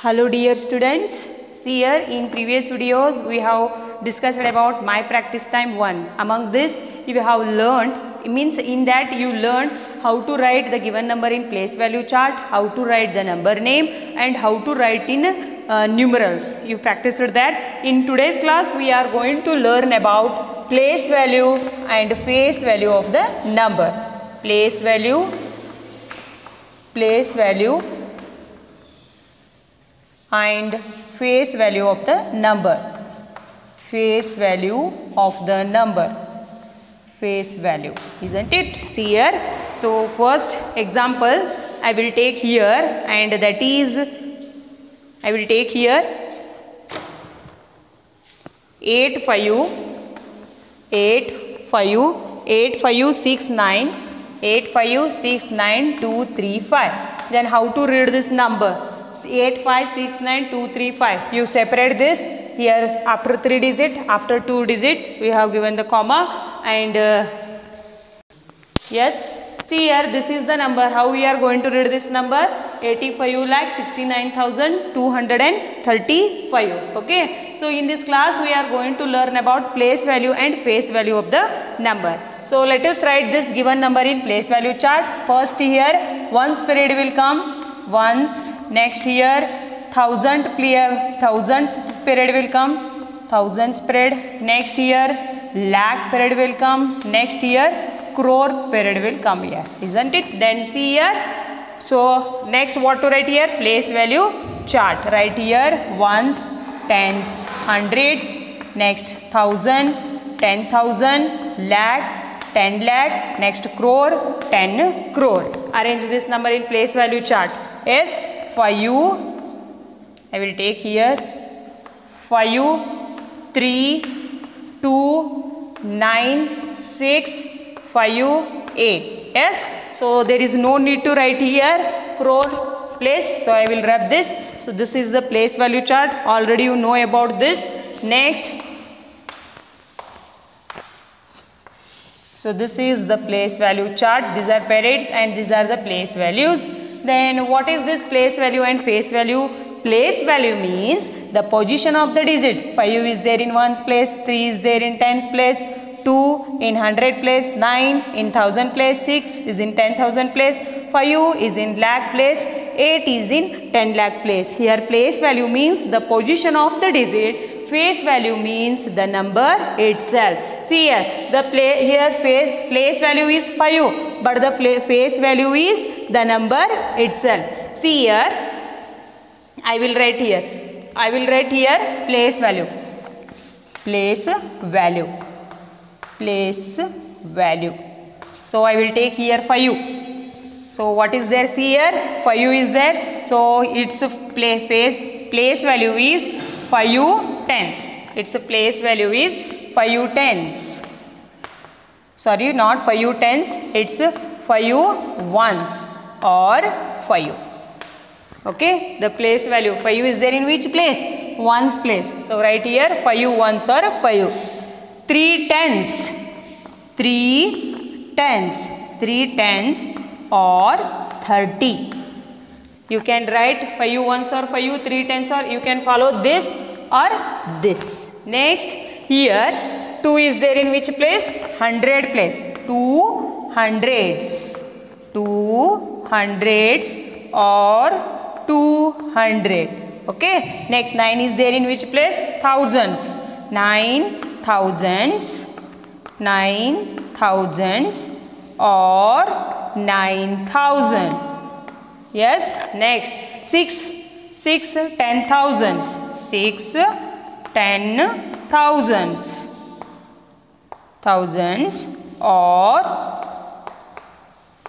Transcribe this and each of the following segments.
Hello dear students, see here in previous videos we have discussed about my practice time 1. Among this you have learned, means in that you learned how to write the given number in place value chart, how to write the number name and how to write in numerals. You practiced that. In today's class we are going to learn about place value and face value of the number. Place value and face value of the number. Face value of the number. Face value, isn't it? See here. So first example I will take here, and that is I will take here 8 5 6 9 2 3 5. Then how to read this number? 8 5 6 9 2 3 5. You separate this here after 3 digit, after 2 digit we have given the comma, and yes, see here, this is the number. How we are going to read this number? 85,69,235. Okay, so in this class we are going to learn about place value and face value of the number. So let us write this given number in place value chart. First here ones period will come, ones. Next here thousands period will come, thousands period. Next here lakh period will come. Next here crore period will come here, isn't it? Then see here. So next what to write here? Place value chart. Write here ones, tens, hundreds. Next thousand, 10,000, lakh, 10 lakh. Next crore, 10 crore. Arrange this number in place value chart. Yes, 5. I will take here 5 3 2 9 6 5 8. Yes, so there is no need to write here crore place, so I will rub this. So this is the place value chart. Already you know about this. Next, so this is the place value chart. These are periods and these are the place values. Then what is this place value and face value? Place value means the position of the digit. 5 is there in ones place, 3 is there in tens place, 2 in 100 place, 9 in 1000 place, 6 is in 10,000 place, 5 is in lakh place, 8 is in 10 lakh place. Here place value means the position of the digit, face value means the number itself. See here, the place value is 5, but the face value is the number itself. See here, I will write here place value. So I will take here 5. So what is there? See here, 5 is there. So its place value is 5 tens. Its place value is 5 tens. Sorry, not 5 tens. It's 5 ones or 5. Okay, the place value 5 is there in which place? Ones place. So write here 5 ones or 5. 3 tens. 3 tens or 30. You can write 5 ones or 5, 3 tens, or you can follow this or this. Next here 2 is there in which place? 100 place. 2 hundreds. 2 hundreds or 200. Okay. Next 9 is there in which place? Thousands. 9 thousands. 9 thousands or 9,000. Yes. Next 6 10,000s. 6 10,000s. Thousands or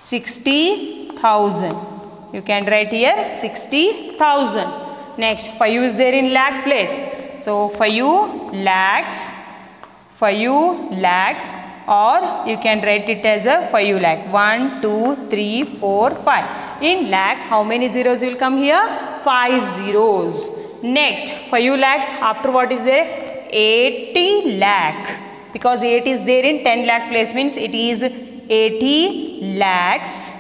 60,000. You can write here 60,000. Next 5 is there in lakh place. So 5 lakhs, or you can write it as a 5 lakh. 1 2 3 4 5. In lakh how many zeros will come here? 5 zeros. Next 5 lakhs, after what is there? 80 lakh. Because 8 is there in 10 lakh place, means it is 80 lakhs.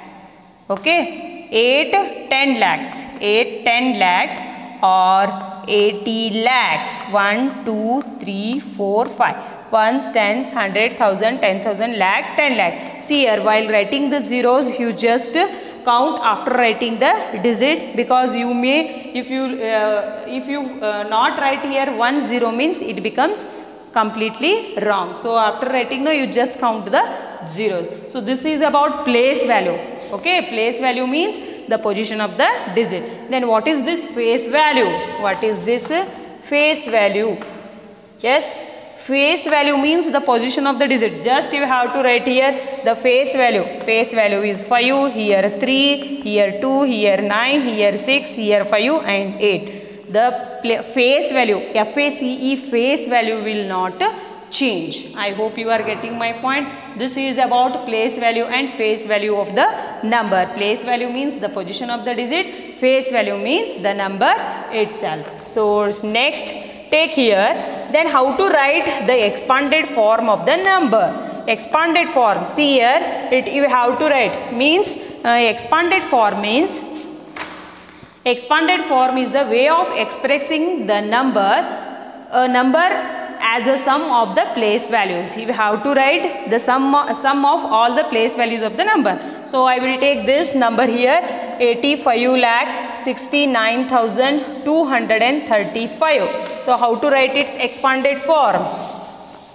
Okay, 8 10 lakhs or 80 lakhs. 1, 2, 3, 4, 5. Ones, tens, 100, 1000, 10,000, lakh, 10 lakh. See here, while writing the zeros, you just count after writing the digit, because you may, if you not write here 1 0 means it becomes completely wrong. So after writing no, you just count the zeros. So this is about place value. Okay, place value means the position of the digit. Then what is this face value? What is this face value? Yes, face value means the position of the digit. Just you have to write here the face value. Face value is 5, here 3, here 2, here 9, here 6, here 5 and 8. The face value, FACE, face value will not change. I hope you are getting my point. This is about place value and face value of the number. Place value means the position of the digit. Face value means the number itself. So next, take here, then how to write the expanded form of the number. Expanded form, see here, you have to write, means expanded form means, expanded form is the way of expressing the number, as a sum of the place values. You have to write the sum of all the place values of the number. So I will take this number here, 85,69,235. So how to write its expanded form?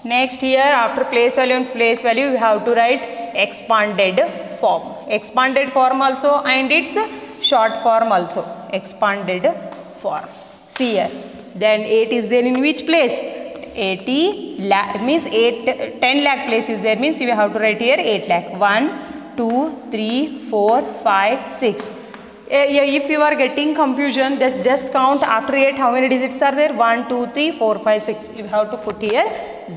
Next here, after place value and place value, you have to write expanded form. Expanded form also and its short form also. Expanded form. See here. Then 8 is there in which place? 80 lakh means 10 lakh place is there, means you have to write here 8 lakh. 1, 2, 3, 4, 5, 6. If you are getting confusion, just count after 8 how many digits are there. 1, 2, 3, 4, 5, 6. You have to put here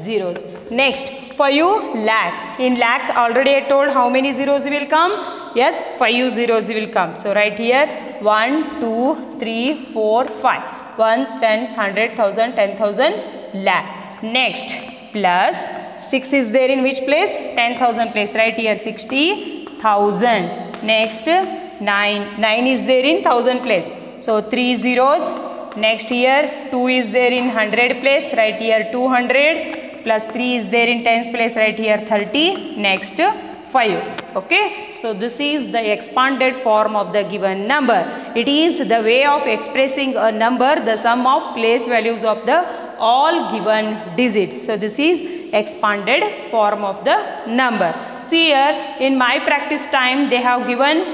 zeros. Next, 5 lakh. In lakh already I told how many zeros will come. Yes, 5 zeros will come. So write here 1, 2, 3, 4, 5. Ones, tens, 100, 1000, 10,000, lakh. Next, plus 6 is there in which place? 10,000 place. Right here 60,000. Next, 9 is there in 1000 place. So 3 zeros. Next here 2 is there in 100 place. Right here 200. Plus 3 is there in tens place. Right here 30. Next 5. Okay. So this is the expanded form of the given number. It is the way of expressing a number, the sum of place values of the all given digits. So this is expanded form of the number. See here, in my practice time they have given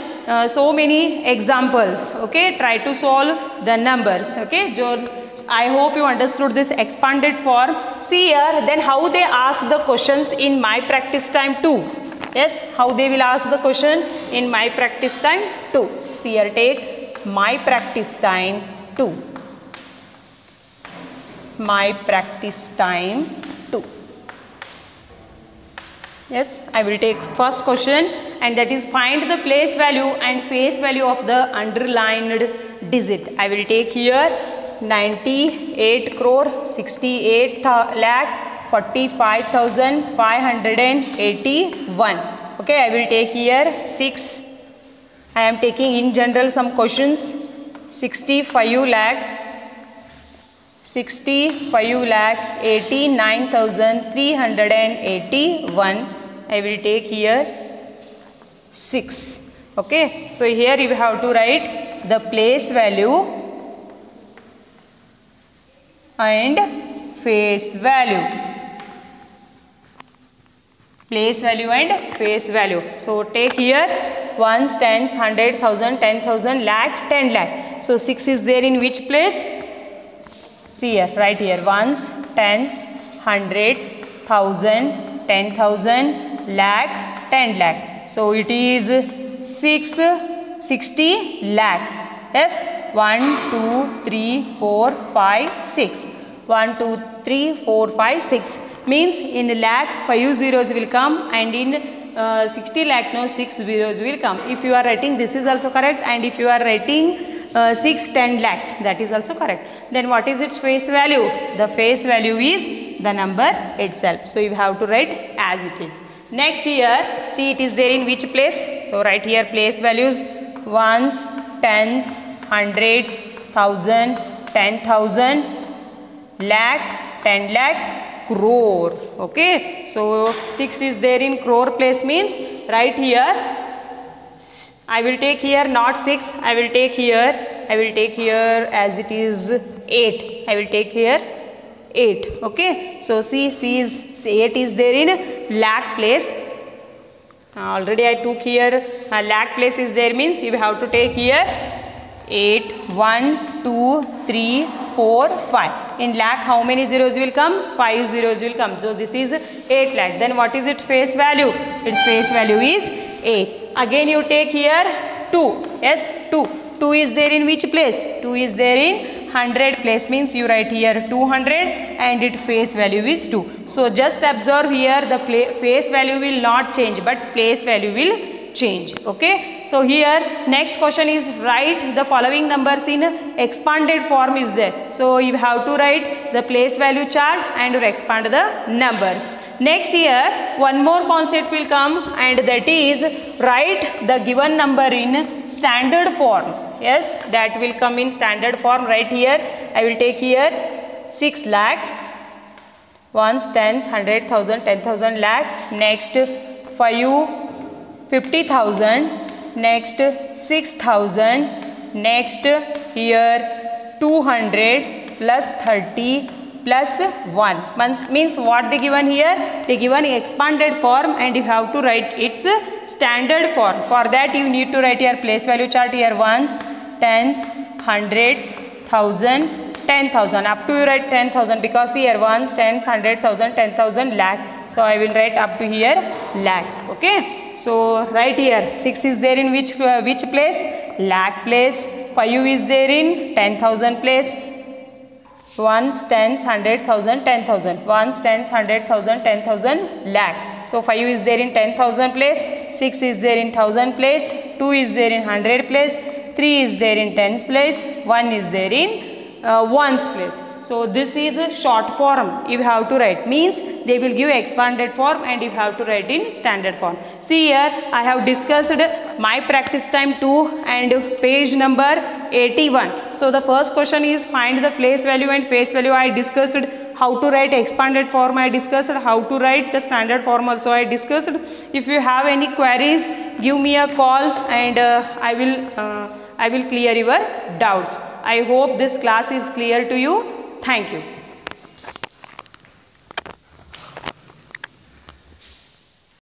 so many examples. Okay, try to solve the numbers. Okay, George, I hope you understood this expanded form. See here, then how they ask the questions in my practice time too. Yes, how they will ask the question in my practice time too. See here, take my practice time too. My practice time too. Yes, I will take first question, and that is find the place value and face value of the underlined digit. I will take here 98 crore 68 lakh 45,581. Okay, I will take here 6. I am taking in general some questions. 65 lakh 89,381. I will take here 6. Okay, so here you have to write the place value and face value. Place value and face value. So take here ones, tens, 100, 1000, 10,000, lakh, 10 lakh. So 6 is there in which place? See here, right here, ones, tens, hundreds, 1000, 10,000, lakh, 10 lakh. So it is 60 lakh. Yes, 1, 2, 3, 4, 5, 6. 1, 2, 3, 4, 5, 6. Means in lakh 5 zeros will come, and in 60 lakh no 6 zeros will come. If you are writing this is also correct, and if you are writing 10 lakhs, that is also correct. Then what is its face value? The face value is the number itself. So you have to write as it is. Next here, see it is there in which place? So write here place values, ones, tens, hundreds, thousand, 10,000, lakh, 10 lakh, crore. Okay, so 6 is there in crore place means right here I will take here not 6, I will take here as it is 8. I will take here 8. Okay, so see, C is 8 is there in lakh place. Already I took here lakh place is there means you have to take here 8, 1, 2, 3, 4, 5. In lakh how many zeros will come? 5 zeros will come. So this is 8 lakh. Then what is its face value? Its face value is 8. Again you take here 2. Yes, 2. 2 is there in which place? 2 is there in 100 place means you write here 200 and its face value is 2. So just observe here the face value will not change but place value will change. Okay. So here next question is write the following numbers in expanded form is there. So you have to write the place value chart and expand the numbers. Next here one more concept will come and that is write the given number in standard form. Yes, that will come in standard form right here. I will take here 6 lakh, ones, tens, 100,000, 10,000 lakh, next 5, 50,000, next 6,000, next here 200 plus 30 plus 1 means what they given here? They given expanded form and you have to write its standard form. For that you need to write your place value chart here ones, tens, hundreds, thousand, 10,000 up to you write 10,000 because here ones, tens, 100,000, 10,000 lakh. So I will write up to here lakh. Okay. So right here 6 is there in which place? Lakh place. 5 is there in 10,000 place. Ones, tens, 100,000, 10,000. Ones, tens, 100,000, 10,000 lakh. So 5 is there in 10,000 place. 6 is there in 1,000 place. 2 is there in 100 place. 3 is there in tens place. 1 is there in ones place. So this is a short form you have to write means they will give expanded form and you have to write in standard form. See here I have discussed my practice time 2 and page number 81. So the first question is find the place value and face value. I discussed how to write expanded form. I discussed how to write the standard form also. I discussed. If you have any queries give me a call and I will clear your doubts. I hope this class is clear to you. Thank you.